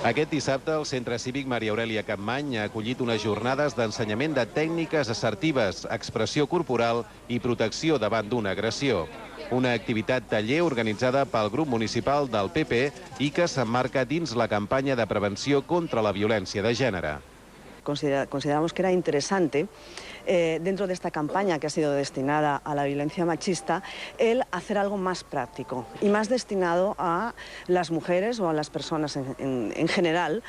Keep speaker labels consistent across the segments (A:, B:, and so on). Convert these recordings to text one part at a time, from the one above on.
A: Aquest dissabte, el Centre Cívic Maria Aurèlia Capmany ha acollit unes jornades d'ensenyament de tècniques assertives, expressió corporal i protecció davant d'una agressió. Una activitat taller organitzada pel grup municipal del PP i que s'emmarca dins la campanya de prevenció contra la violència de gènere.
B: Consideramos que era interesante, dentro de esta campaña que ha sido destinada a la violencia machista, el hacer algo más práctico y más destinado a las mujeres o a las personas en general,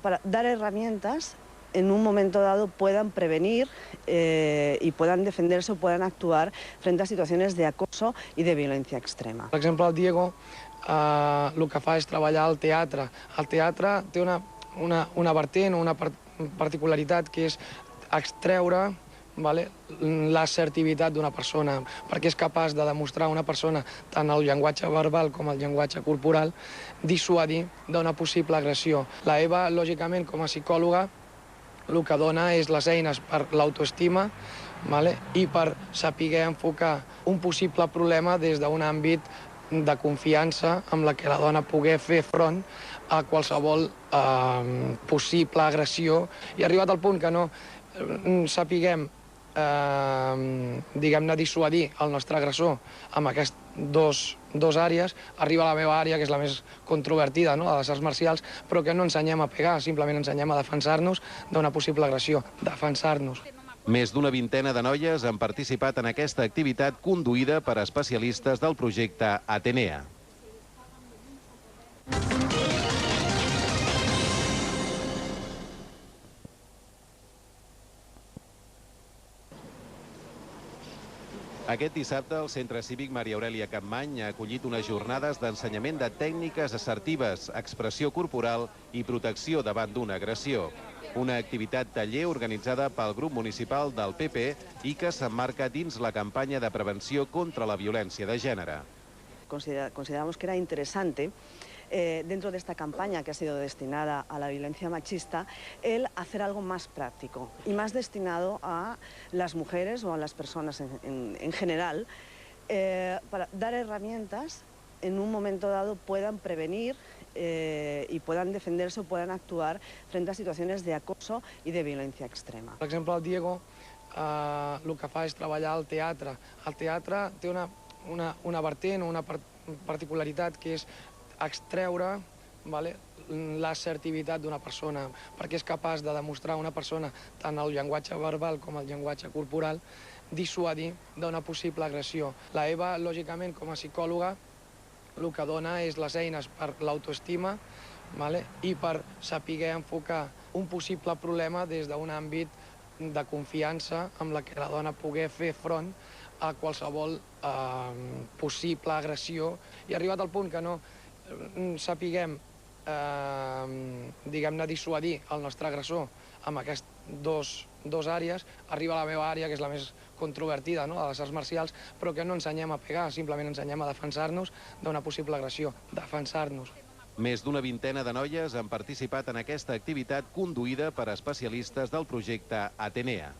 B: para dar herramientas en un momento dado puedan prevenir y puedan defenderse o puedan actuar frente a situaciones de acoso y de violencia extrema.
C: Per exemple, el Diego el que fa és treballar al teatre. El teatre té una vertent, una particularitat que és extreure l'assertivitat d'una persona, perquè és capaç de demostrar a una persona tant el llenguatge verbal com el llenguatge corporal, dissuadir d'una possible agressió. La Eva, lògicament, com a psicòloga, el que dona és les eines per l'autoestima i per saber enfocar un possible problema des d'un àmbit de confiança amb la que la dona pugui fer front a qualsevol possible agressió i arribat al punt que no sapiguem diguem-ne dissuadir el nostre agressor amb aquestes dues àrees, arriba a la meva àrea, que és la més controvertida, la de les arts marcials, però que no ensenyem a pegar, simplement ensenyem a defensar-nos d'una possible agressió, defensar-nos.
A: Més d'una vintena de noies han participat en aquesta activitat conduïda per especialistes del projecte Atenea. Aquest dissabte, el Centre Cívic Maria Aurèlia Capmany ha acollit unes jornades d'ensenyament de tècniques assertives, expressió corporal i protecció davant d'una agressió. Una activitat taller organitzada pel grup municipal del PP i que s'emmarca dins la campanya de prevenció contra la violència de gènere.
B: Consideramos que era interesante, dentro de esta campaña que ha sido destinada a la violencia machista, el hacer algo más práctico y más destinado a las mujeres o a las personas en general, para dar herramientas en un momento dado puedan prevenir y puedan defenderse o puedan actuar frente a situaciones de acoso y de violencia extrema.
C: Per exemple, el Diego el que fa és treballar al teatre. El teatre té una vertent, una particularitat que és extreure l'assertivitat d'una persona, perquè és capaç de demostrar a una persona tant el llenguatge verbal com el llenguatge corporal, dissuadir d'una possible agressió. La Eva, lògicament, com a psicòloga, el que dona és les eines per l'autoestima i per saber enfocar un possible problema des d'un àmbit de confiança amb la que la dona pugui fer front a qualsevol possible agressió i arribat al punt que no sapiguem diguem-ne dissuadir el nostre agressor amb aquestes dues àrees, arriba a la meva àrea, que és la més controvertida, la de les arts marcials, però que no ensenyem a pegar, simplement ensenyem a defensar-nos d'una possible agressió, defensar-nos.
A: Més d'una vintena de noies han participat en aquesta activitat conduïda per especialistes del projecte Atenea.